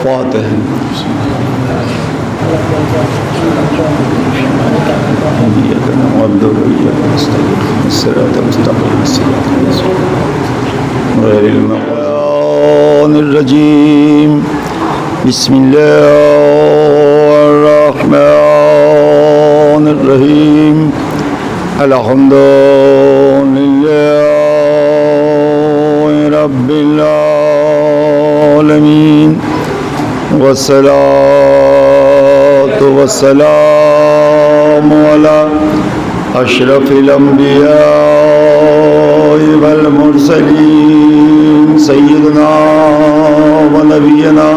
فاتح. إياك نعبد وإياك نستعين الصراط المستقيم صراط الذين غير المغضوب الرجيم. بسم الله الرحمن الرحيم. الحمد لله رب العالمين والصلاة والسلام على أشرف الأنبياء والمرسلين سيدنا ونبينا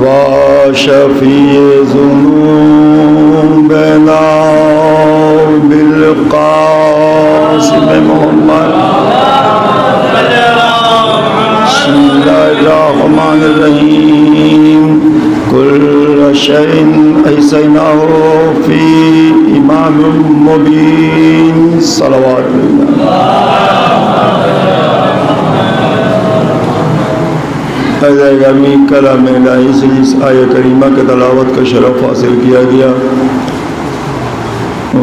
وشفيع ذنوبنا بالقاسم محمد. بسم الله الرحمن الرحيم. كل شيء أحصيناه في إمام مبين. صلوات اللہ. کلام الہی سے اس آیہ کریمہ کے تلاوت کا شرف حاصل کیا گیا.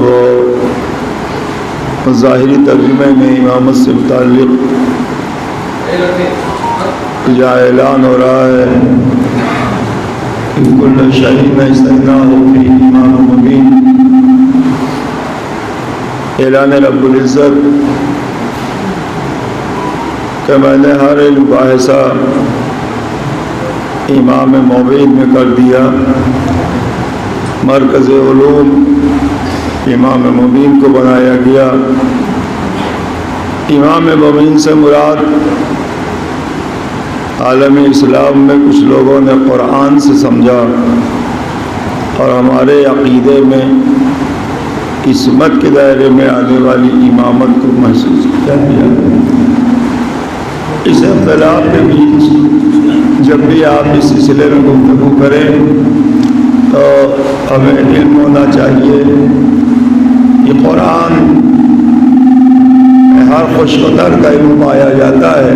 وہ ظاہری ترجمے میں امامت سے متعلق یا اعلان ہو رہا ہے کہ کل شیء أحصيناه في إمام مبين. اعلان رب العزت کہ میں نے ہر علم کا حساب امام مبین میں کر دیا. مرکز علوم امام مبین کو بنایا گیا. امام مبین سے مراد عالم اسلام میں کچھ لوگوں نے قرآن سے سمجھا اور ہمارے عقیدے میں عصمت کے دائرے میں آنے والی امامت کو محسوس کیا گیا. اس اختلاف کے بیچ جب بھی آپ اس سلسلے میں گفتگو کریں تو ہمیں علم ہونا چاہیے کہ قرآن میں ہر خوش و تر کا علم پایا جاتا ہے،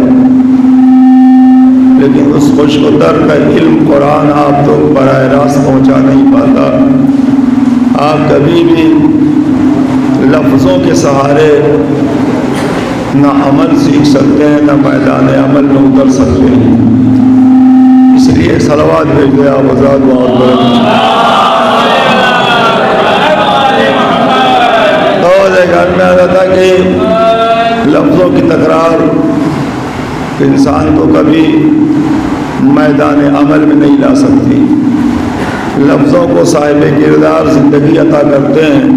لیکن اس خوش و تر کا علم قرآن آپ تک براہ راست پہنچا نہیں پاتا. آپ کبھی بھی لفظوں کے سہارے نہ عمل سیکھ سکتے ہیں نہ میدان عمل میں اتر سکتے ہیں. اس لیے صلوات بھیج دیں آپ آزاد بہت بڑے. تو گھر میں آتا تھا کہ لفظوں کی تکرار انسان کو کبھی میدان عمل میں نہیں لا سکتی. لفظوں کو صاحب کردار زندگی عطا کرتے ہیں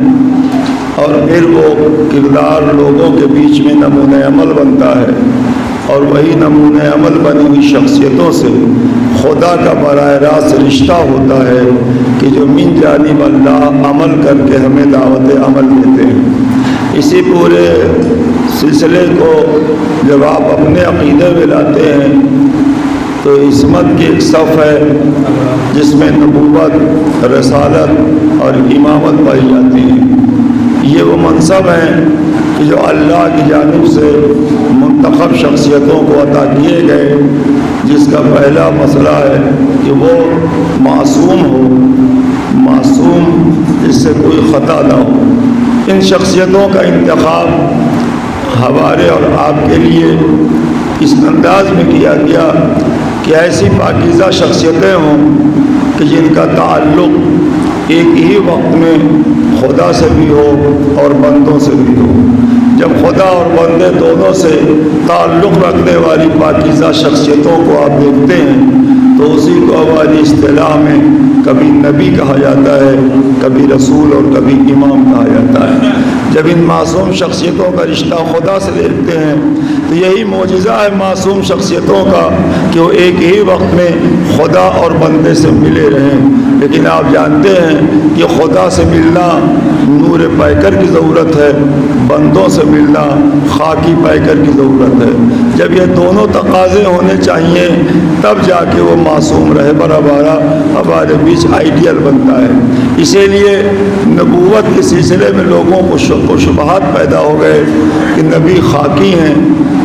اور پھر وہ کردار لوگوں کے بیچ میں نمونہ عمل بنتا ہے، اور وہی نمونہ عمل بنی ہوئی شخصیتوں سے خدا کا براہ راست رشتہ ہوتا ہے کہ جو من جانب اللہ عمل کر کے ہمیں دعوت عمل دیتے ہیں. اسی پورے سلسلے کو جب آپ اپنے عقیدے میں لاتے ہیں تو عصمت کی ایک صف ہے جس میں نبوت، رسالت اور امامت پائی جاتی ہے. یہ وہ منصب ہیں کہ جو اللہ کی جانب سے منتخب شخصیتوں کو عطا کیے گئے، جس کا پہلا مسئلہ ہے کہ وہ معصوم ہو، معصوم جس سے کوئی خطا نہ ہو. ان شخصیتوں کا انتخاب ہمارے اور آپ کے لیے اس انداز میں کیا گیا کہ ایسی پاکیزہ شخصیتیں ہوں کہ جن کا تعلق ایک ہی وقت میں خدا سے بھی ہو اور بندوں سے بھی ہو. جب خدا اور بندے دونوں سے تعلق رکھنے والی پاکیزہ شخصیتوں کو آپ دیکھتے ہیں تو اسی کو ہماری اصطلاح میں کبھی نبی کہا جاتا ہے، کبھی رسول اور کبھی امام کہا جاتا ہے. جب ان معصوم شخصیتوں کا رشتہ خدا سے دیکھتے ہیں تو یہی معجزہ ہے معصوم شخصیتوں کا کہ وہ ایک ہی وقت میں خدا اور بندے سے ملے رہیں. لیکن آپ جانتے ہیں کہ خدا سے ملنا نور پیکر کی ضرورت ہے، بندوں سے ملنا خاکی پیکر کی ضرورت ہے. جب یہ دونوں تقاضے ہونے چاہیے تب جا کے وہ معصوم رہبر ہمارے بیچ آئیڈیل بنتا ہے. اسی لیے نبوت کے سلسلے میں لوگوں کو شبہات پیدا ہو گئے کہ نبی خاکی ہیں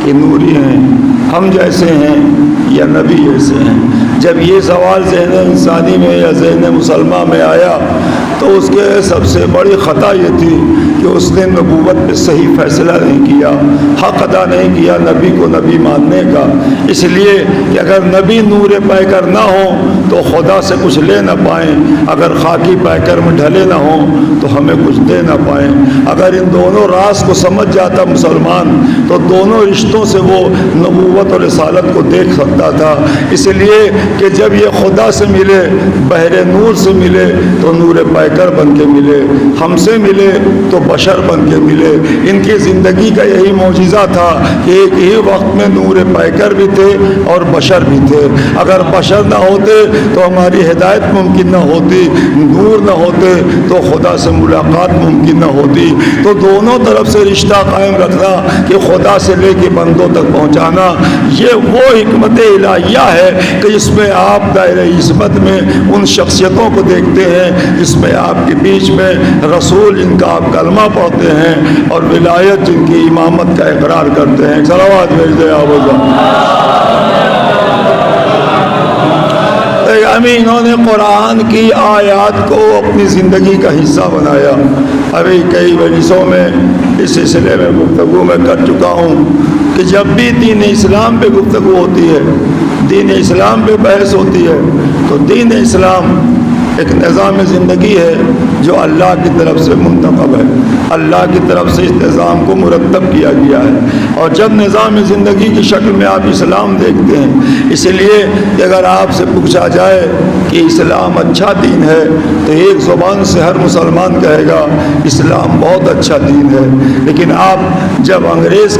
کہ نوری ہیں. ہم جیسے ہیں یا نبی جیسے ہیں؟ جب یہ سوال ذہن انسانی میں یا ذہن مسلمہ میں آیا تو اس کے سب سے بڑی خطا یہ تھی کہ اس نے نبوت پہ صحیح فیصلہ نہیں کیا، حق ادا نہیں کیا نبی کو نبی ماننے کا، اس لیے کہ اگر نبی نور پیکر نہ ہوں تو خدا سے کچھ لے نہ پائیں، اگر خاکی پیکر میں ڈھلے نہ ہوں تو ہمیں کچھ دے نہ پائیں۔ اگر ان دونوں راز کو سمجھ جاتا مسلمان تو دونوں رشتوں سے وہ نبوت اور رسالت کو دیکھ سکتا تھا، اس لیے کہ جب یہ خدا سے ملے، بحر نور سے ملے تو نور پیکر بن کے ملے، ہم سے ملے تو بشر بن کے ملے۔ ان کی زندگی کا یہی معجزہ تھا کہ ایک ہی وقت میں نور پیکر بھی تھے اور بشر بھی تھے۔ اگر بشر نہ ہوتے تو ہماری ہدایت ممکن نہ ہوتی، نور نہ ہوتے تو خدا سے ملاقات ممکن نہ ہوتی۔ تو دونوں طرف سے رشتہ قائم رکھنا کہ خدا سے لے کے بندوں تک پہنچانا، یہ وہ حکمت الہیہ ہے کہ جس میں آپ دائرہ عصمت میں ان شخصیتوں کو دیکھتے ہیں جس میں آپ کے بیچ میں رسول جن کا آپ کلمہ پڑھتے ہیں اور ولایت جن کی امامت کا اقرار کرتے ہیں۔ صلوات بھیج دے آپ انہوں نے قرآن کی آیات کو اپنی زندگی کا حصہ بنایا۔ ابھی کئی مجلسوں میں اس سلسلے میں گفتگو میں کر چکا ہوں کہ جب بھی دین اسلام پہ گفتگو ہوتی ہے، دین اسلام پہ بحث ہوتی ہے، تو دین اسلام ایک نظام زندگی ہے جو اللہ کی طرف سے منتخب ہے، اللہ کی طرف سے اس نظام کو مرتب کیا گیا ہے۔ اور جب نظام زندگی کی شکل میں آپ اسلام دیکھتے ہیں، اس لیے کہ اگر آپ سے پوچھا جائے کہ اسلام اچھا دین ہے تو ایک زبان سے ہر مسلمان کہے گا اسلام بہت اچھا دین ہے، لیکن آپ جب انگریز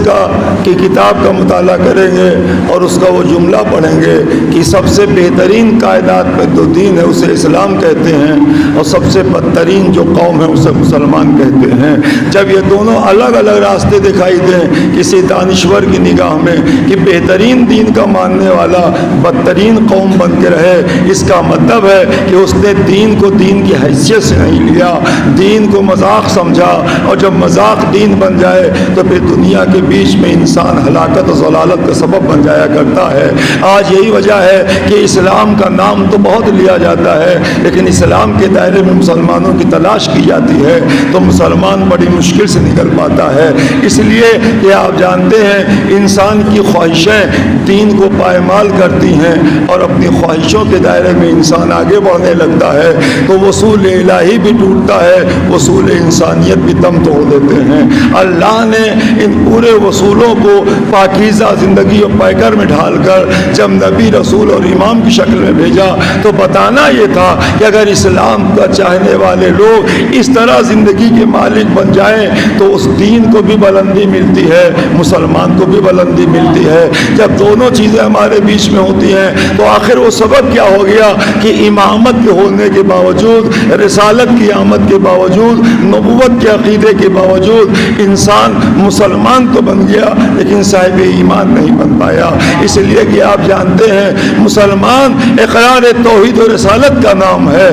کی کتاب کا مطالعہ کریں گے اور اس کا وہ جملہ پڑھیں گے کہ سب سے بہترین کائنات میں جو دین ہے اسے اسلام کہتے ہیں اور سب سے بدترین جو قوم ہے اسے مسلمان کہتے ہیں، جب یہ دونوں الگ الگ راستے دکھائی دیں کسی دانشور کی نگاہ میں کہ بہترین دین کا ماننے والا بدترین قوم بن کے رہے، اس کا مطلب ہے کہ اس نے دین کو دین کی حیثیت سے نہیں لیا، دین کو مذاق سمجھا، اور جب مذاق دین بن جائے تو پھر دنیا کے بیچ میں انسان ہلاکت و ضلالت کا سبب بن جایا کرتا ہے۔ آج یہی وجہ ہے کہ اسلام کا نام تو بہت لیا جاتا ہے لیکن اسلام کے دائرے میں مسلمانوں کی تلاش کی جاتی ہے تو مسلمان بڑی مشکل سے نکل پاتا ہے، اس لیے کہ آپ جانتے ہیں انسان کی خواہشیں دین کو پائمال کرتی ہیں اور اپنی خواہشوں کے دائرے میں انسان آگے بڑھنے لگتا ہے تو وصول الہی بھی ٹوٹتا ہے، وصول انسانیت بھی دم توڑ دیتے ہیں۔ اللہ نے ان پورے وصولوں کو پاکیزہ زندگی اور پیکر میں ڈھال کر جب نبی رسول اور امام کی شکل میں بھیجا تو بتانا یہ تھا کہ اگر اسلام کا چاہنے والے لوگ اس طرح زندگی کے مالک بن جائیں تو اس دین کو بھی بلندی ملتی ہے، مسلمان کو بھی بلندی ملتی ہے۔ جب دونوں چیزیں ہمارے بیچ میں ہوتی ہیں تو آخر وہ سبب کیا ہو گیا کہ امامت کے ہونے کے باوجود، رسالت کی آمد کے باوجود، نبوت کے عقیدے کے باوجود انسان مسلمان تو بن گیا لیکن صاحب ایمان نہیں بن پایا۔ اس لیے کہ آپ جانتے ہیں مسلمان اقرار توحید و رسالت کا نام ہے،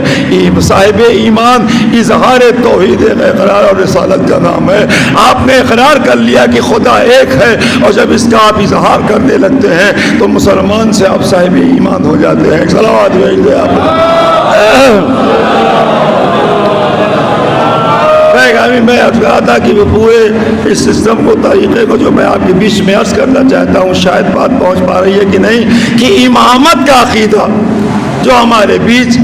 صاحب ایمان اظہار توحید اقرار اور رسالت کا نام ہے۔ آپ نے اقرار کر لیا کہ خدا ایک ہے اور جب اس کا آپ اظہار کرنے لگتے ہیں تو مسلمان سے آپ صاحب ایمان ہو جاتے ہیں۔ صلوات بھیج دیں میں عرض کر رہا تھا کہ وہ پورے اس سسٹم کو، طریقے کو جو میں آپ کے بیچ میں عرض کرنا چاہتا ہوں، شاید بات پہنچ پا رہی ہے کہ نہیں، کہ امامت کا عقیدہ جو ہمارے بیچ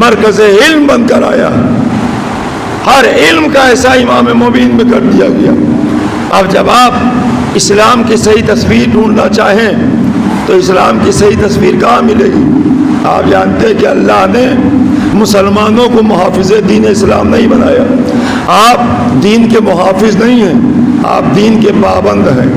مرکز علم بن کر آیا، ہر علم کا ایسا امام مبین میں کر دیا گیا۔ اب جب آپ اسلام کی صحیح تصویر ڈھونڈنا چاہیں تو اسلام کی صحیح تصویر کہاں ملے گی؟ آپ جانتے ہیں کہ اللہ نے مسلمانوں کو محافظ دین اسلام نہیں بنایا۔ آپ دین کے محافظ نہیں ہیں، آپ دین کے پابند ہیں۔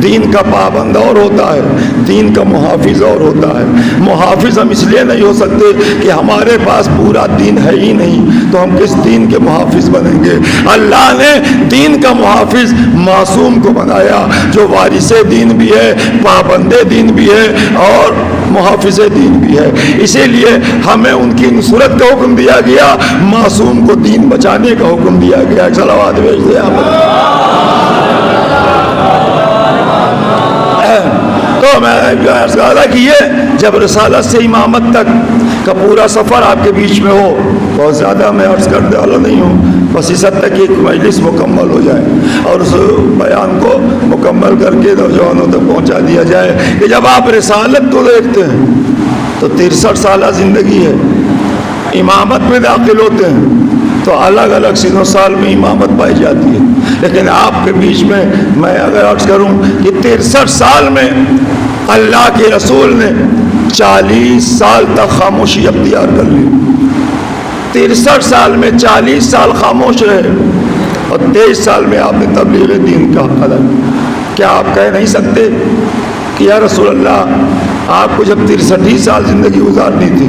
دین کا پابند اور ہوتا ہے، دین کا محافظ اور ہوتا ہے۔ محافظ ہم اس لیے نہیں ہو سکتے کہ ہمارے پاس پورا دین ہے ہی نہیں، تو ہم کس دین کے محافظ بنیں گے؟ اللہ نے دین کا محافظ معصوم کو بنایا جو وارث دین بھی ہے، پابند دین بھی ہے اور محافظ دین بھی ہے۔ اسی لیے ہمیں ان کی نصرت کا حکم دیا گیا، معصوم کو دین بچانے کا حکم دیا گیا۔ صلوات بھیج دیں آپ۔ تو میں عرض کر رہا کہ یہ جب رسالت سے امامت تک کا پورا سفر آپ کے بیچ میں ہو، بہت زیادہ میں عرض کرنے والا نہیں ہوں، بس اس حد تک ایک مجلس مکمل ہو جائے اور اس بیان کو مکمل کر کے نوجوانوں تک پہنچا دیا جائے کہ جب آپ رسالت کو دیکھتے ہیں تو 63 سالہ زندگی ہے، امامت میں داخل ہوتے ہیں تو الگ الگ سن و سال میں امامت پائی جاتی ہے، لیکن آپ کے بیچ میں اگر عرض کروں کہ 63 سال میں اللہ کے رسول نے 40 سال تک خاموشی اختیار کر لی، 63 سال میں 40 سال خاموش رہے اور 23 سال میں آپ نے تبلیغ دین کا حق ادا کیا۔ کیا آپ کہہ نہیں سکتے کہ یا رسول اللہ آپ کو جب 63 سال زندگی گزارنی تھی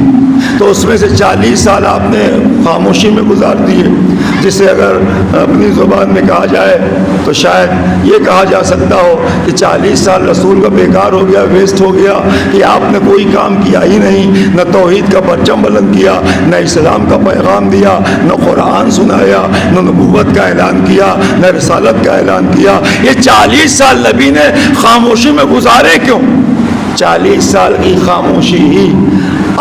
تو اس میں سے 40 سال آپ نے خاموشی میں گزار دیے، جسے اگر اپنی زبان میں کہا جائے تو شاید یہ کہا جا سکتا ہو کہ 40 سال رسول کا بیکار ہو گیا، ویسٹ ہو گیا، کہ آپ نے کوئی کام کیا ہی نہیں، نہ توحید کا پرچم بلند کیا، نہ اسلام کا پیغام دیا، نہ قرآن سنایا، نہ نبوت کا اعلان کیا، نہ رسالت کا اعلان کیا۔ یہ 40 سال نبی نے خاموشی میں گزارے کیوں؟ 40 سال کی خاموشی ہی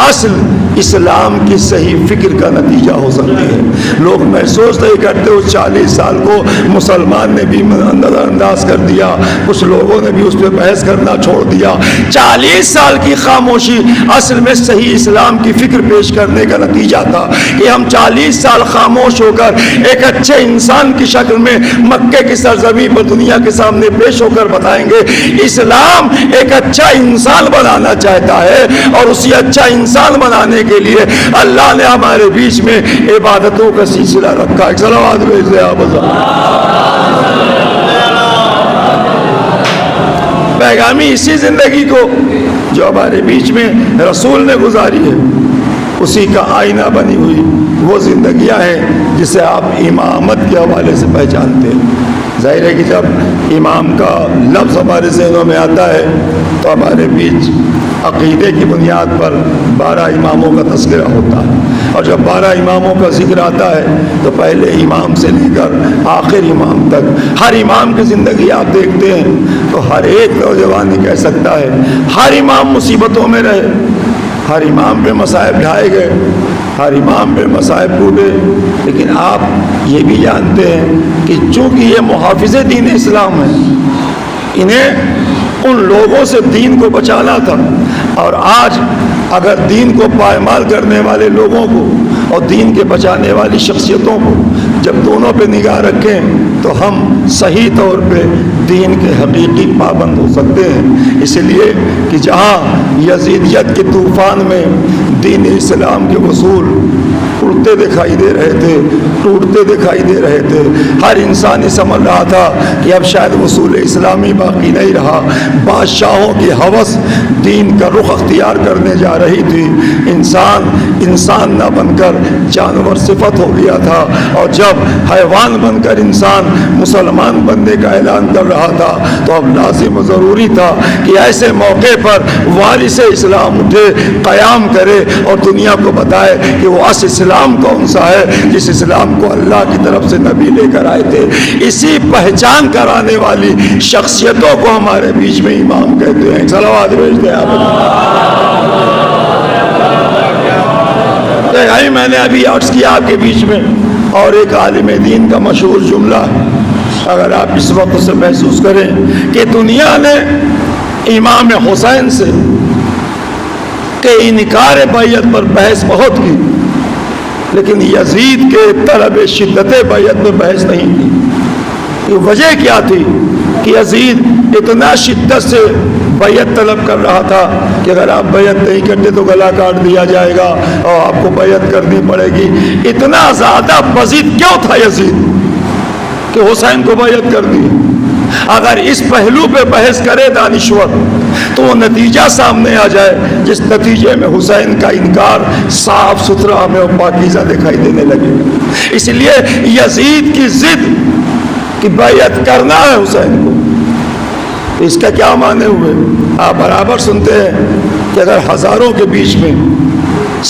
اصل اسلام کی صحیح فکر کا نتیجہ ہو سکتی ہے۔ لوگ محسوس نہیں کرتے اس 40 سال کو مسلمان نے بھی نظر انداز کر دیا، کچھ لوگوں نے بھی اس پہ بحث کرنا چھوڑ دیا۔ 40 سال کی خاموشی اصل میں صحیح اسلام کی فکر پیش کرنے کا نتیجہ تھا کہ ہم 40 سال خاموش ہو کر ایک اچھے انسان کی شکل میں مکے کی سرزمین پر دنیا کے سامنے پیش ہو کر بتائیں گے اسلام ایک اچھا انسان بنانا چاہتا ہے، اور اسی اچھا انسان بنانے کے لیے اللہ نے ہمارے بیچ میں عبادتوں کا سلسلہ رکھا۔ ایک صلوات بھیج دے آپ پیغامی اسی زندگی کو جو ہمارے بیچ میں رسول نے گزاری ہے اسی کا آئینہ بنی ہوئی وہ زندگیاں ہیں جسے آپ امامت کے حوالے سے پہچانتے ہیں۔ ظاہر ہے کہ جب امام کا لفظ ہمارے ذہنوں میں آتا ہے تو ہمارے بیچ عقیدے کی بنیاد پر 12 اماموں کا تذکرہ ہوتا ہے، اور جب 12 اماموں کا ذکر آتا ہے تو پہلے امام سے لے کر آخر امام تک ہر امام کی زندگی آپ دیکھتے ہیں تو ہر ایک نوجوان یہ کہہ سکتا ہے ہر امام مصیبتوں میں رہے، ہر امام پہ مصائب ڈھائے گئے، ہر امام پہ مصائب ٹوٹے، لیکن آپ یہ بھی جانتے ہیں کہ چونکہ یہ محافظ دین اسلام ہیں، انہیں ان لوگوں سے دین کو بچانا تھا، اور آج اگر دین کو پائمال کرنے والے لوگوں کو اور دین کے بچانے والی شخصیتوں کو جب دونوں پہ نگاہ رکھیں تو ہم صحیح طور پہ دین کے حقیقی پابند ہو سکتے ہیں۔ اس لیے کہ جہاں یزیدیت کے طوفان میں دین اسلام کے اصول اڑتے دکھائی دے رہے تھے، ٹوٹتے دکھائی دے رہے تھے، ہر انسان یہ سمجھ رہا تھا کہ اب شاید اصول اسلامی باقی نہیں رہا، بادشاہوں کی ہوس دین کا رخ اختیار کرنے جا رہی تھی، انسان نہ بن کر جانور صفت ہو گیا تھا، اور جب حیوان بن کر انسان مسلمان بننے کا اعلان کر رہا تھا تو اب لازم و ضروری تھا کہ ایسے موقع پر وارث اسلام اٹھے، قیام کرے اور دنیا کو بتائے کہ وہ اصل اسلام کون سا ہے، جس اسلام کو اللہ کی طرف سے نبی لے کر آئے تھے۔ اسی پہچان کرانے والی شخصیتوں کو ہمارے بیچ میں امام کہتے ہیں۔ صلوات بھیجتے ہیں میں نے ابھی عرض کیا آپ کے بیچ میں، اور ایک عالم دین کا مشہور جملہ اگر آپ اس وقت سے محسوس کریں کہ دنیا نے امام حسین سے کہ انکار بیعت پر بحث بہت کی، لیکن یزید کے طلب شدت بیعت میں بحث نہیں کی۔ وجہ کیا تھی کہ یزید اتنا شدت سے بیعت طلب کر رہا تھا کہ اگر آپ بیعت نہیں کرتے تو گلا کاٹ دیا جائے گا اور آپ کو بیعت کرنی پڑے گی۔ اتنا زیادہ بضد کیوں تھا یزید کہ حسین کو بیعت کر دی؟ اگر اس پہلو پہ بحث کرے دانشور تو وہ نتیجہ سامنے آ جائے جس نتیجے میں حسین کا انکار صاف ستھرا ہمیں اور پاکیزہ دکھائی دینے لگے گا۔ اس لیے یزید کی ضد کہ بیعت کرنا ہے حسین کو، اس کا کیا معنی ہوئے؟ آپ برابر سنتے ہیں کہ اگر ہزاروں کے بیچ میں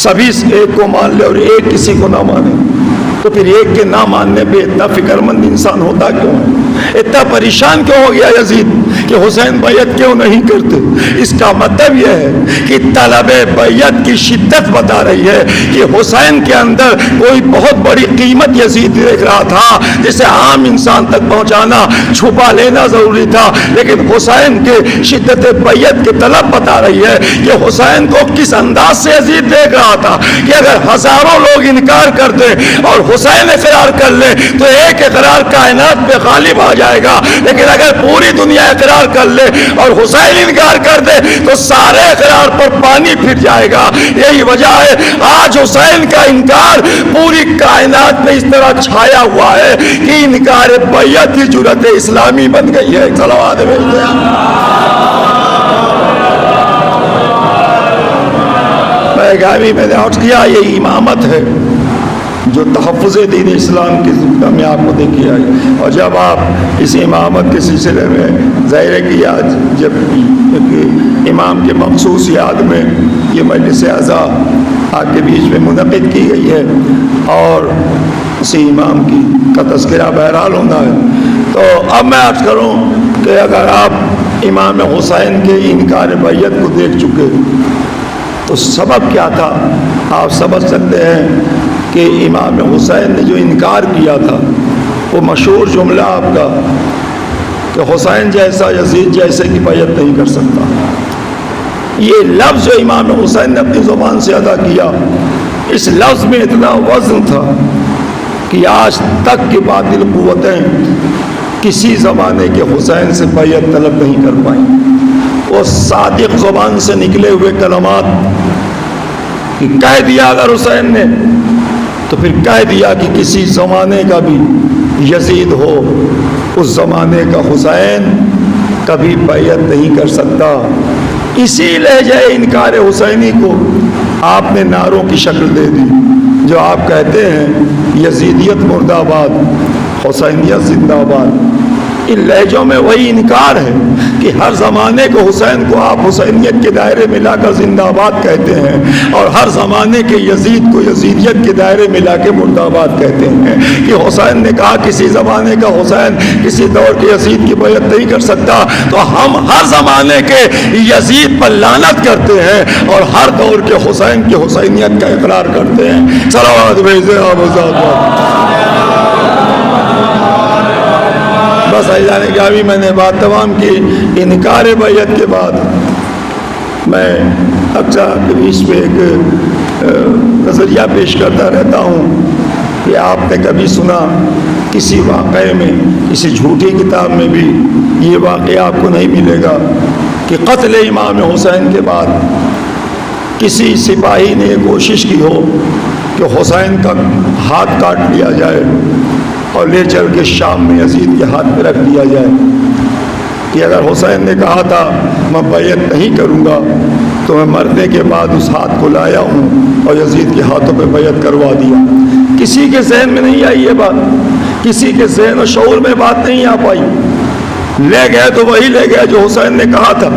سبھی ایک کو مان لے اور ایک کسی کو نہ مانے تو پھر ایک کے نہ ماننے پہ اتنا فکر مند انسان ہوتا کیوں ہے؟ اتنا پریشان کیوں ہو گیا یزید کہ حسین بیعت کیوں نہیں کرتے؟ اس کا مطلب یہ ہے کہ طلب بیعت کی شدت بتا رہی ہے کہ حسین کے اندر کوئی بہت بڑی قیمت یزید دیکھ رہا تھا جسے عام انسان تک پہنچانا چھپا لینا ضروری تھا، لیکن حسین کے شدت بیعت کی طلب بتا رہی ہے کہ حسین کو کس انداز سے یزید دیکھ رہا تھا کہ اگر ہزاروں لوگ انکار کر دیں اور حسین اقرار کر لے تو ایک اقرار کائنات پہ غالب آ جائے گا، لیکن اگر پوری دنیا اقرار کر لے اور حسین انکار کر دے تو سارے اقرار پر پانی پھر جائے گا۔ یہی وجہ ہے آج حسین کا انکار پوری کائنات میں اس طرح چھایا ہوا ہے کہ انکار بیعت ہی جرأت اسلامی بن گئی ہے۔ صلوات بھیجتے ہیں۔ میں نے عرض کیا یہ امامت ہے جو تحفظ دین اسلام کی میں آپ کو دیکھی آئی، اور جب آپ اس امامت کے سلسلے میں ظاہر ہے کہ آج جب امام کے مخصوص یاد میں یہ مجلس اعزا آپ کے بیچ میں منعقد کی گئی ہے اور اسی امام کی کا تذکرہ بہرحال ہونا ہے، تو اب میں عرض کروں کہ اگر آپ امام حسین کے انکار بیعت کو دیکھ چکے تو سبب کیا تھا؟ آپ سمجھ سکتے ہیں کہ امام حسین نے جو انکار کیا تھا وہ مشہور جملہ آپ کا کہ حسین جیسا یزید جیسے کی بیعت نہیں کر سکتا، یہ لفظ جو امام حسین نے اپنی زبان سے ادا کیا، اس لفظ میں اتنا وزن تھا کہ آج تک کی باطل قوتیں کسی زمانے کے حسین سے بیعت طلب نہیں کر پائیں۔ وہ صادق زبان سے نکلے ہوئے کلمات کہ کہہ دیا اگر حسین نے تو پھر کہہ دیا کہ کسی زمانے کا بھی یزید ہو اس زمانے کا حسین کبھی بیعت نہیں کر سکتا۔ اسی لہجہ انکار حسینی کو آپ نے نعروں کی شکل دے دی، جو آپ کہتے ہیں یزیدیت مرد آباد، حسینیت زندہ آباد۔ ان لہجوں میں وہی انکار ہے کہ ہر زمانے کو حسین کو آپ حسینیت کے دائرے میں لا کر زندہ آباد کہتے ہیں، اور ہر زمانے کے یزید کو یزیدیت کے دائرے میں لا کے مرد آباد کہتے ہیں کہ حسین نے کہا کسی زمانے کا حسین کسی دور کے یزید کی بیعت نہیں کر سکتا، تو ہم ہر زمانے کے یزید پر لعنت کرتے ہیں اور ہر دور کے حسین کی حسینیت کا اقرار کرتے ہیں۔ صلوات بھیجیں آپ بس ایجانے کی ابھی میں نے بات تمام کی۔ انکار بیعت کے بعد میں اکثر آپ کے بیچ میں ایک نظریہ پیش کرتا رہتا ہوں کہ آپ نے کبھی سنا کسی واقعے میں، کسی جھوٹی کتاب میں بھی یہ واقعہ آپ کو نہیں ملے گا کہ قتل امام حسین کے بعد کسی سپاہی نے کوشش کی ہو کہ حسین کا ہاتھ کاٹ لیا جائے اور لے چل کے شام میں یزید کے ہاتھ پہ رکھ دیا جائے، کہ اگر حسین نے کہا تھا میں بیعت نہیں کروں گا تو میں مرنے کے بعد اس ہاتھ کو لایا ہوں اور یزید کے ہاتھوں پہ بیعت کروا دیا۔ کسی کے ذہن میں نہیں آئی یہ بات، کسی کے ذہن و شعور میں بات نہیں آ پائی۔ لے گئے تو وہی لے گئے جو حسین نے کہا تھا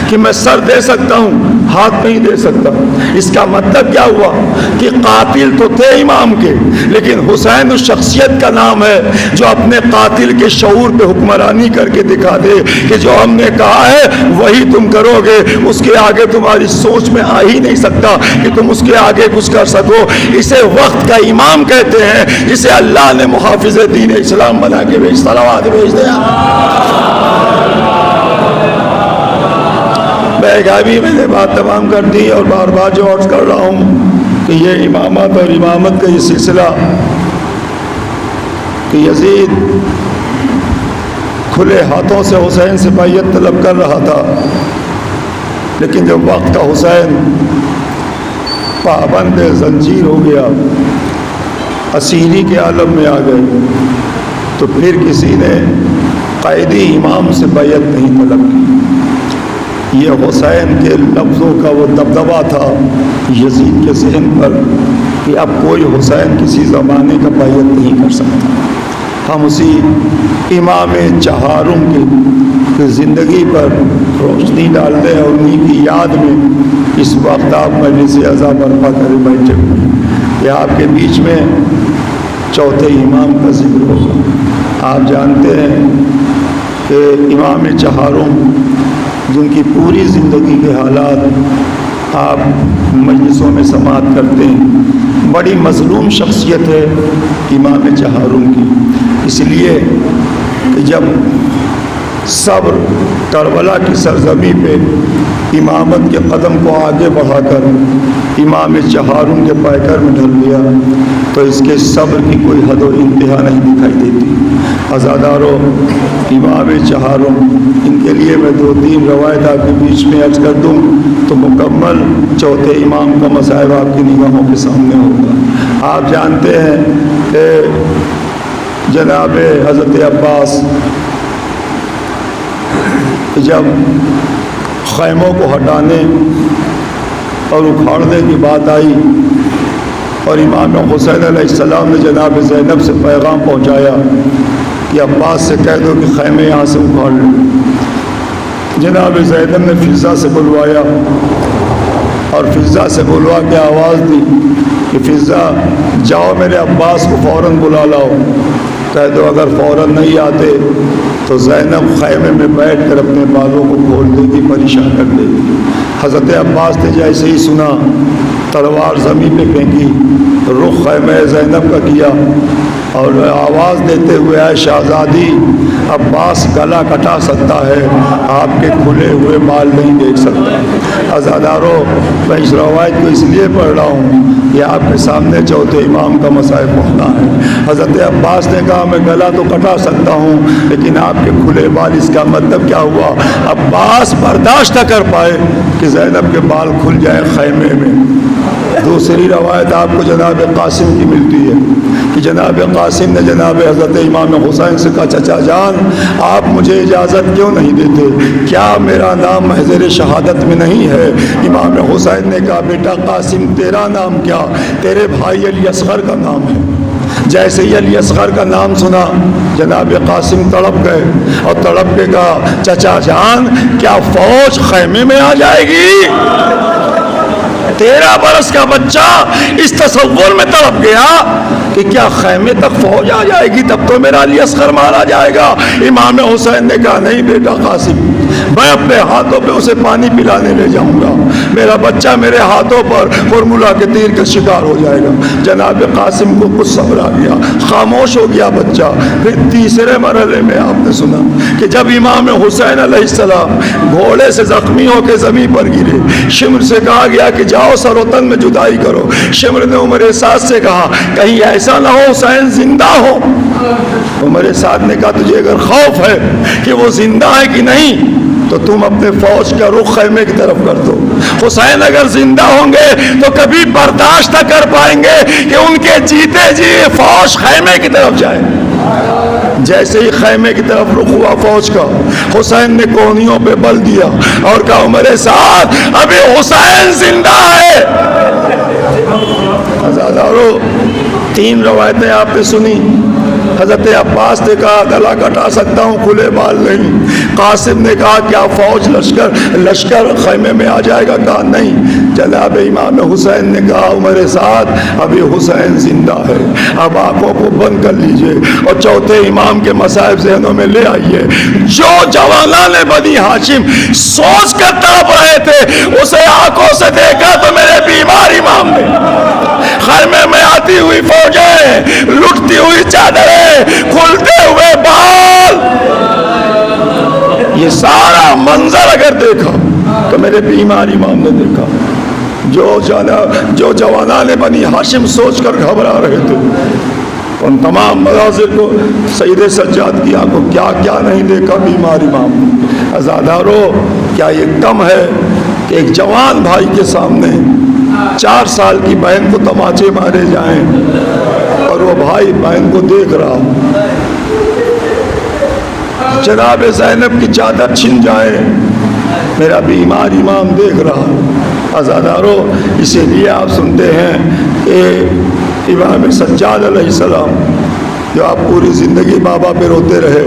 کہ میں سر دے سکتا ہوں ہاتھ نہیں دے سکتا۔ اس کا مطلب کیا ہوا کہ قاتل تو تھے امام کے، لیکن حسین اس شخصیت کا نام ہے جو اپنے قاتل کے شعور پہ حکمرانی کر کے دکھا دے کہ جو ہم نے کہا ہے وہی تم کرو گے، اس کے آگے تمہاری سوچ میں آ ہی نہیں سکتا کہ تم اس کے آگے کچھ کر سکو۔ اسے وقت کا امام کہتے ہیں جسے اللہ نے محافظ دین اسلام بنا کے بھیج صلوات بھیج دیا۔ میں نے بات تمام کر دی اور بار بار جو عرض کر رہا ہوں کہ یہ امامت اور امامت کا یہ سلسلہ کہ یزید کھلے ہاتھوں سے حسین سے بیعت طلب کر رہا تھا، لیکن جب وقت کا حسین پابند زنجیر ہو گیا، اسیری کے عالم میں آ گئے، تو پھر کسی نے قائدی امام سے بیعت نہیں طلب کی۔ یہ حسین کے لفظوں کا وہ دبدبا تھا یزید کے ذہن پر کہ اب کوئی حسین کسی زمانے کا بیعت نہیں کر سکتا۔ ہم اسی امام چہارم کی زندگی پر روشنی ڈالتے ہیں اور انہیں کی یاد میں اس وقت آپ مجلس اعزا برپا کرے بیٹھے ہوئے کہ آپ کے بیچ میں چوتھے امام کا ذکر ہوگا۔ آپ جانتے ہیں کہ امام چہارم جن کی پوری زندگی کے حالات آپ مجلسوں میں سماعت کرتے ہیں، بڑی مظلوم شخصیت ہے امام چہارم کی، اس لیے کہ جب صبر کربلا کی سرزمین پہ امامت کے قدم کو آگے بڑھا کر امام چہارم کے پیکر میں ڈھل گیا تو اس کے صبر کی کوئی حد و انتہا نہیں دکھائی دیتی۔ عزادارو، امام چہارم، ان کے لیے میں 2-3 روایت آپ کے بیچ میں عرض کر دوں تو مکمل چوتھے امام کا مصائب آپ کی نگاہوں کے سامنے ہوگا۔ آپ جانتے ہیں کہ جناب حضرت عباس جب خیموں کو ہٹانے اور اکھاڑنے کی بات آئی اور امام حسین علیہ السلام نے جناب زینب سے پیغام پہنچایا کہ عباس سے کہہ دو کہ خیمے یہاں سے اکھاڑ لیں، جناب زینب نے فضا سے بلوایا اور فضا سے بلوا کے آواز دی کہ فضا جاؤ میرے عباس کو فوراً بلا لاؤ، کہہ دو اگر فوراً نہیں آتے تو زینب خیمے میں بیٹھ کر اپنے بالوں کو کھول دے گی، پریشان کر دے گی۔ حضرت عباس نے جیسے ہی سنا تلوار زمین پہ پھینکی، رخ خیمہ زینب کا کیا اور آواز دیتے ہوئے اے شہزادی، عباس گلا کٹا سکتا ہے، آپ کے کھلے ہوئے بال نہیں دیکھ سکتا۔ عزادارو، میں اس روایت کو اس لیے پڑھ رہا ہوں کہ آپ کے سامنے چوتھے امام کا مسائل پڑھنا ہے۔ حضرت عباس نے کہا میں گلا تو کٹا سکتا ہوں لیکن آپ کے کھلے بال، اس کا مطلب کیا ہوا؟ عباس برداشت نہ کر پائے کہ زینب کے بال کھل جائے خیمے میں۔ دوسری روایت آپ کو جناب قاسم کی ملتی ہے کہ جناب قاسم نے جناب حضرت امام حسین سے کہا چچا جان آپ مجھے اجازت کیوں نہیں دیتے، کیا میرا نام محضر شہادت میں نہیں ہے؟ امام حسین نے کہا بیٹا قاسم تیرا نام کیا، تیرے بھائی علی اصغر کا نام ہے۔ جیسے ہی علی اصغر کا نام سنا جناب قاسم تڑپ گئے اور تڑپ کے کہا چچا جان کیا فوج خیمے میں آ جائے گی؟ 13 برس کا بچہ اس تصور میں تڑپ گیا کہ کیا خیمے تک فوج آ جائے گی، تب تو میرا علی اصغر مارا جائے گا۔ امام حسین نے کہا نہیں بیٹا قاسم، میں اپنے ہاتھوں پہ اسے پانی پلانے لے جاؤں گا، میرا بچہ میرے ہاتھوں پر فرمولا کے تیر کا شکار ہو جائے گا۔ جناب قاسم کو کچھ صبر آ گیا، خاموش ہو گیا بچہ۔ پھر تیسرے مرحلے میں آپ نے سنا کہ جب امام حسین علیہ السلام گھوڑے سے زخمی ہو کے زمین پر گرے، شمر سے کہا گیا کہ جاؤ سر و تن میں جدائی کرو۔ شمر نے عمر سعد سے کہا کہیں ایسا نہ ہو حسین زندہ ہو۔ عمر سعد نے کہا تجھے اگر خوف ہے کہ وہ زندہ ہے کہ نہیں تو تم اپنے فوج کا رخ خیمے کی طرف کر دو، حسین اگر زندہ ہوں گے تو کبھی برداشت نہ کر پائیں گے کہ ان کے جیتے جی فوج خیمے کی طرف جائے۔ جیسے ہی خیمے کی طرف رخ ہوا فوج کا، حسین نے کونیوں پہ بل دیا اور کہا عمر سعد ابھی حسین زندہ ہے۔ عزادارو، 3 روایتیں آپ نے سنی۔ حضرت عباس نے کہا گلا کٹا سکتا ہوں، کھلے بال نہیں۔ قاسم نے کہا کیا فوج لشکر خیمے میں آ جائے گا؟ کہا نہیں۔ جناب امام حسین نے کہا عمر سعد ابھی حسین زندہ ہے، اب آنکھوں کو بند کر لیجئے اور چوتھے امام کے مصائب ذہنوں میں لے آئیے۔ جو جوانان بنی ہاشم سوچ کر تڑپ رہے تھے اسے آنکھوں سے دیکھا تو میرے بیمار امام نے خیمے میں آتی ہوئی فوجیں، لٹتی ہوئی چادریں، کھلتے ہوئے بال، یہ سارا منظر اگر دیکھا تو میرے بیمار امام نے دیکھا۔ جو جوانان بنی ہاشم سوچ کر گھبرا رہے تھے ان تمام مناظر کو سید سجاد کی آنکھوں کیا کیا نہیں دیکھا بیمار امام۔ عزادارو، کیا یہ کم ہے کہ ایک جوان بھائی کے سامنے 4 سال کی بہن کو تماچے مارے جائیں اور وہ بھائی بہن کو دیکھ رہا، جناب زینب کی چادر چھن جائے، میرا بیمار امام دیکھ رہا۔ عزادارو، اسی لیے آپ سنتے ہیں کہ امام سجاد علیہ السلام جو آپ پوری زندگی بابا پہ روتے رہے،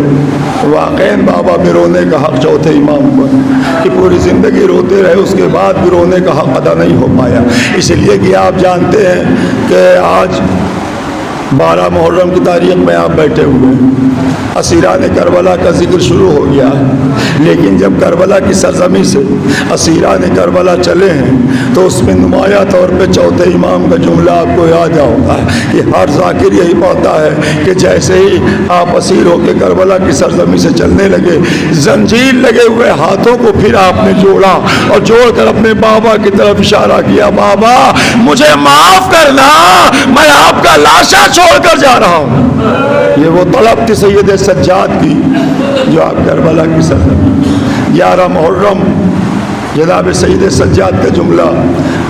واقعاً بابا پہ رونے کا حق چوتھے امام پر کہ پوری زندگی روتے رہے، اس کے بعد بھی رونے کا حق ادا نہیں ہو پایا۔ اس لیے کہ آپ جانتے ہیں کہ آج 12 محرم کی تاریخ میں آپ بیٹھے ہوئے ہیں، اسیران کربلا کا ذکر شروع ہو گیا ہے، لیکن جب کربلا کی سرزمین سے اسیران کربلا چلے ہیں تو اس میں نمایاں طور پہ چوتھے امام کا جملہ آپ کو یاد ہوگا کہ ہر ذاکر یہی پڑھتا ہے کہ جیسے ہی آپ اسیر ہو کے کربلا کی سرزمین سے چلنے لگے، زنجیر لگے ہوئے ہاتھوں کو پھر آپ نے جوڑا اور جوڑ کر اپنے بابا کی طرف اشارہ کیا، بابا مجھے معاف کرنا، میں آپ کا لاشا چھوڑ کر جا رہا ہوں۔ یہ وہ طلب تھی سید سجاد کی جو آپ کربلا کی سرزمین 11 محرم جناب سید سجاد کا جملہ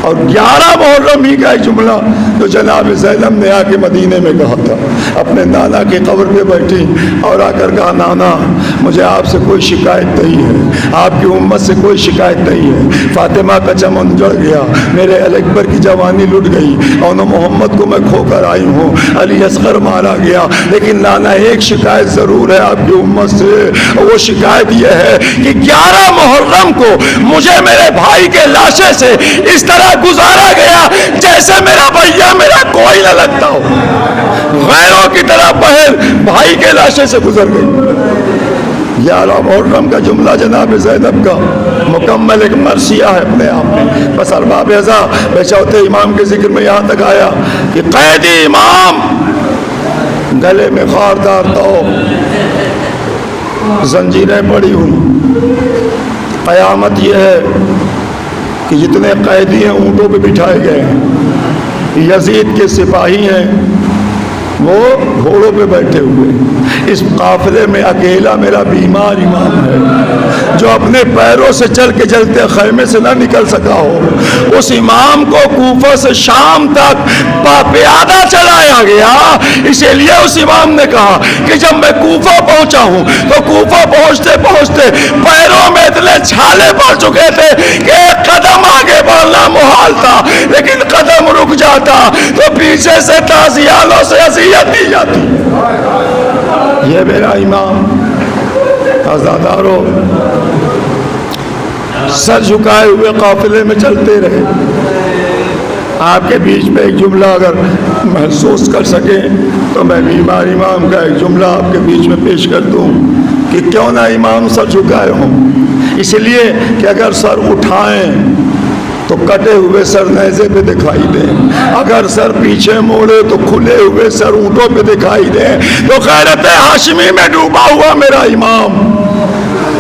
اور 11 محرم ہی کا ایک جملہ جو جناب زینب نے آ کے مدینے میں کہا تھا، اپنے نانا کی قبر پہ بیٹھی اور آ کر کہا، نانا مجھے آپ سے کوئی شکایت نہیں ہے، آپ کی امت سے کوئی شکایت نہیں ہے، فاطمہ کا چمن جڑ گیا، میرے علی اکبر کی جوانی لٹ گئی، اور محمد کو میں کھو کر آئی ہوں، علی اصغر مارا گیا، لیکن نانا ایک شکایت ضرور ہے آپ کی امت سے، وہ شکایت یہ ہے کہ 11 محرم کو مجھے میرے بھائی کے لاشے سے اس طرح گزارا گیا جیسے میرا بھیا میرا کوئی نہ لگتا ہو، غیروں کی طرح بہن بھائی کے لاشے سے گزر گئی۔ 11 محرم کا جملہ جناب زینب کا مکمل ایک مرثیہ ہے اپنے آپ میں۔ بس ارباب ازا میں چوتھے امام کے ذکر میں یہاں تک آیا کہ قیدی امام گلے میں خاردار تو زنجیریں پڑی ہوئی، قیامت یہ ہے کہ جتنے قیدی ہیں اونٹوں پہ بٹھائے گئے ہیں، یزید کے سپاہی ہیں وہ گھوڑوں پہ بیٹھے ہوئے، اس قافلے میں اکیلا میرا بیمار امام ہے جو اپنے پیروں سے چل کے چلتے خیمے سے نہ نکل سکا ہو، اس امام کو کوفہ سے شام تک پیادہ چلایا گیا۔ اسی لیے اس امام نے کہا کہ جب میں کوفہ پہنچا ہوں تو کوفہ پہنچتے پہنچتے پیروں میں اتنے چھالے پڑ چکے تھے کہ ایک قدم آگے بڑھنا محال تھا، لیکن قدم رک جاتا تو پیچھے سے تازیانوں سے اذیت دی جاتی۔ یہ میرا امام عزادارو سر جھکائے ہوئے قافلے میں چلتے رہے۔ آپ کے بیچ میں ایک جملہ اگر محسوس کر سکیں تو میں بیمار امام کا ایک جملہ آپ کے بیچ میں پیش کر دوں کہ کیوں نہ امام سر جھکائے ہوں، اس لیے کہ اگر سر اٹھائیں تو کٹے ہوئے سر نیزے پہ دکھائی دیں، اگر سر پیچھے موڑے تو کھلے ہوئے سر اونٹوں پہ دکھائی دیں۔ تو غیرت ہاشمی میں ڈوبا ہوا میرا امام،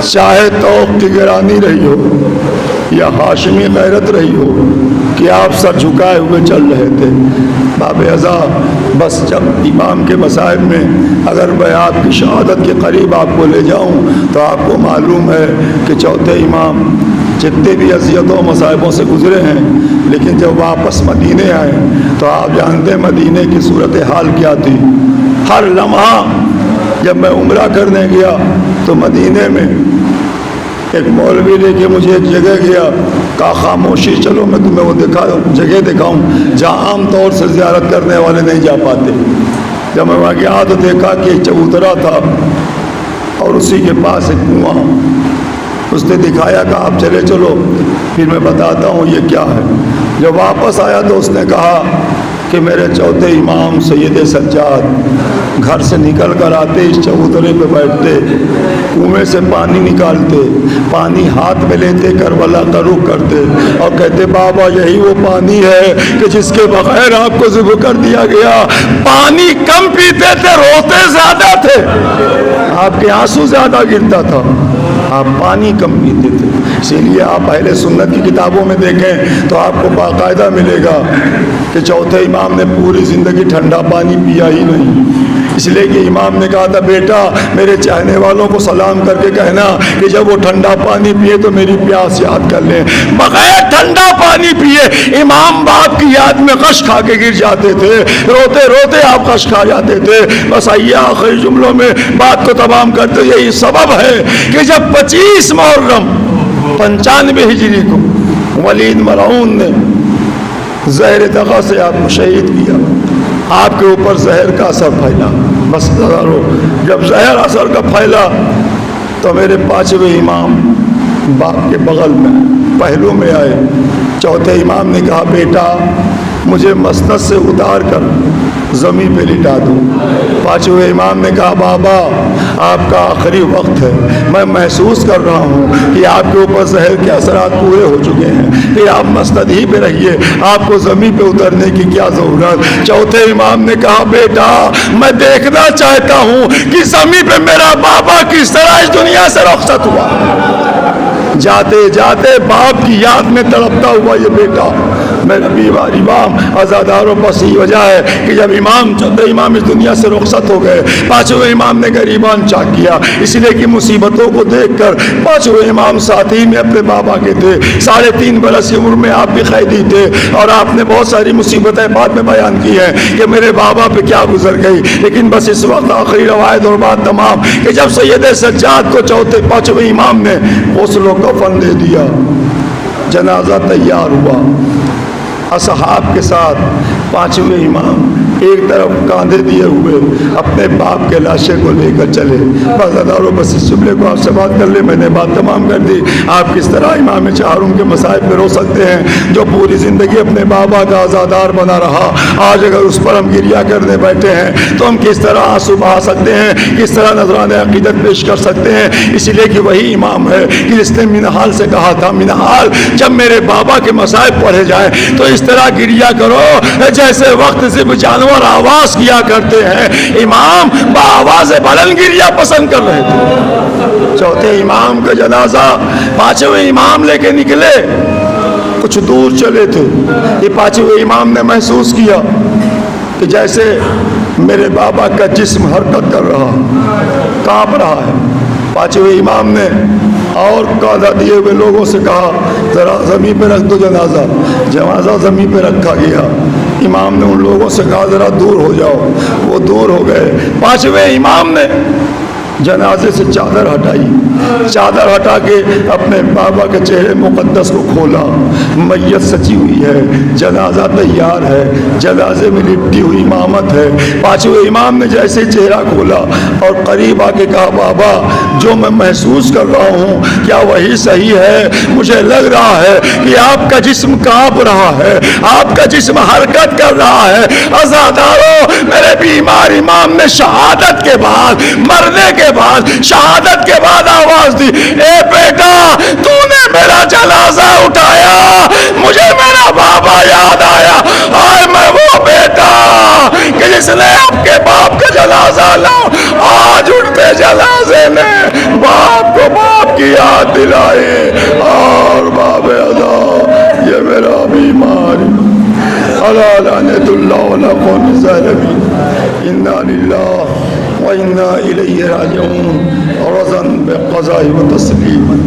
چاہے توق کی گرانی رہی ہو یا ہاشمی غیرت رہی ہو کہ آپ سر جھکائے ہوئے چل رہے تھے۔ باب ازا بس جب امام کے مصائب میں اگر میں آپ کی شہادت کے قریب آپ کو لے جاؤں تو آپ کو معلوم ہے کہ چوتھے امام جتنے بھی اذیتوں مصائبوں سے گزرے ہیں، لیکن جب واپس مدینے آئے تو آپ جانتے ہیں مدینے کی صورتحال کیا تھی۔ ہر لمحہ جب میں عمرہ کرنے گیا تو مدینے میں ایک مولوی لے کے مجھے ایک جگہ گیا، کہا خاموشی چلو میں تمہیں وہ جگہ دکھاؤں جہاں عام طور سے زیارت کرنے والے نہیں جا پاتے۔ جب میں وہاں گیا تو دیکھا کہ ایک چبوترا تھا اور اسی کے پاس ایک کنواں، اس نے دکھایا کہ آپ چلے چلو پھر میں بتاتا ہوں یہ کیا ہے۔ جب واپس آیا تو اس نے کہا کہ میرے چوتھے امام سید سجاد گھر سے نکل کر آتے اس چبوترے پہ بیٹھتے، کنویں سے پانی نکالتے، پانی ہاتھ میں لیتے، کربلا کا رخ کرتے اور کہتے بابا یہی وہ پانی ہے کہ جس کے بغیر آپ کو ذبح کر دیا گیا۔ پانی کم پیتے تھے، روتے زیادہ تھے، آپ کے آنسو زیادہ گرتا تھا، آپ پانی کم پیتے تھے۔ اسی لیے آپ اہل سنت کی کتابوں میں دیکھیں تو آپ کو باقاعدہ ملے گا کہ چوتھے امام نے پوری زندگی ٹھنڈا پانی پیا ہی نہیں، اس لیے کہ امام نے کہا تھا بیٹا میرے چاہنے والوں کو سلام کر کے کہنا کہ جب وہ ٹھنڈا پانی پیے تو میری پیاس یاد کر لیں۔ بغیر ٹھنڈا پانی پیے امام باپ کی یاد میں غش کھا کے گر جاتے تھے، روتے روتے آپ غش کھا جاتے تھے۔ بس آئیے آخری جملوں میں بات کو تمام کرتے، یہی سبب ہے کہ جب 25 محرم 95 ہجری کو ولید مرعون نے زہر دغا سے آپ کو شہید کیا، آپ کے اوپر زہر کا اثر پھیلا۔ بس جب زہر اثر کا پھیلا تو میرے 5ویں امام باپ کے بغل میں پہلو میں آئے۔ چوتھے امام نے کہا بیٹا مجھے مسند سے اتار کر زمین پہ لٹا دوں۔ پانچویں امام نے کہا بابا آپ کا آخری وقت ہے، میں محسوس کر رہا ہوں کہ آپ کے اوپر زہر کے اثرات پورے ہو چکے ہیں، پھر آپ مسند ہی پہ رہیے، آپ کو زمین پہ اترنے کی کیا ضرورت۔ چوتھے امام نے کہا بیٹا میں دیکھنا چاہتا ہوں کہ زمین پہ میرا بابا کس طرح اس دنیا سے رخصت ہوا۔ جاتے جاتے باپ کی یاد میں تڑپتا ہوا یہ بیٹا میرا بیمار امام عزاداروں بس یہ وجہ ہے کہ جب چودھے امام اس دنیا سے رخصت ہو گئے، پانچویں امام نے غریبان چاک کیا، اس لیے کہ مصیبتوں کو دیکھ کر پانچویں امام ساتھی میں اپنے بابا کے تھے، 3.5 برس کی عمر میں آپ بھی قیدی تھے، اور آپ نے بہت ساری مصیبتیں بعد میں بیان کی ہیں کہ میرے بابا پہ کیا گزر گئی، لیکن بس اس وقت آخری روایت اور بات تمام کہ جب سید سجاد کو پانچویں امام نے غسل و کفن دے دیا، جنازہ تیار ہوا، اصحاب کے ساتھ پانچویں امام ایک طرف کاندھے دیے ہوئے اپنے باپ کے لاشے کو لے کر چلے۔ بس اس جملے کو آپ سے بات کر لیں، میں نے بات تمام کر دی۔ آپ کس طرح امام چہارم کے مصائب پہ رو سکتے ہیں جو پوری زندگی اپنے بابا کا عزادار بنا رہا، آج اگر اس پر ہم گریہ کرنے بیٹھے ہیں تو ہم کس طرح آنسو بہا سکتے ہیں، کس طرح نذرانہ عقیدت پیش کر سکتے ہیں۔ اسی لیے کہ وہی امام ہے کہ جس نے منحال سے کہا تھا منحال جب میرے بابا کے مصائب پڑھے جائیں تو اس طرح گریہ کرو جیسے وقت صرف جانور آواز کیا کرتے ہیں۔ امام بآواز بلند گریہ پسند کر رہے تھے۔ چوتھے امام کا جنازہ پانچویں امام لے کے نکلے، کچھ دور چلے تھے، یہ پانچویں امام نے محسوس کیا کہ جیسے میرے بابا کا جسم حرکت کر رہا، کانپ رہا ہے۔ پانچویں امام نے اور کاندھا دیے ہوئے لوگوں سے کہا ذرا زمین پہ رکھ دو جنازہ زمین پہ رکھا گیا۔ امام نے ان لوگوں سے کہا ذرا دور ہو جاؤ، وہ دور ہو گئے۔ پانچویں امام نے جنازے سے چادر ہٹائی، چادر ہٹا کے اپنے بابا کے چہرے مقدس کو کھولا، میت سچی ہوئی ہے، جنازہ تیار ہے، جنازے میں لپٹی ہوئی امامت ہے۔ پانچویں امام نے جیسے چہرہ کھولا اور قریب آ کے کہا بابا جو میں محسوس کر رہا ہوں کیا وہی صحیح ہے؟ مجھے لگ رہا ہے کہ آپ کا جسم کانپ رہا ہے، آپ کا جسم حرکت کر رہا ہے۔ عزاداروں میرے بیمار امام نے شہادت کے بعد، مرنے کے بعد، شہادت کے بعد آواز دی اے بیٹا تو نے میرا جنازہ اٹھایا، مجھے میرا بابا یاد آیا، آئے میں وہ بیٹا کہ جس نے آپ کے باپ کا جنازہ لاؤ، آج اٹھتے جنازے نے باپ کو باپ کی یاد دلائی اور باب ادا یہ میرا بیمار علی لعنت اللہ علی قوم الظالمین انا للہ وَإِنَّا إِلَيْهِ رَاجِعُونَ رَضًا بِقَضَاءِ وَتَسْلِيمًا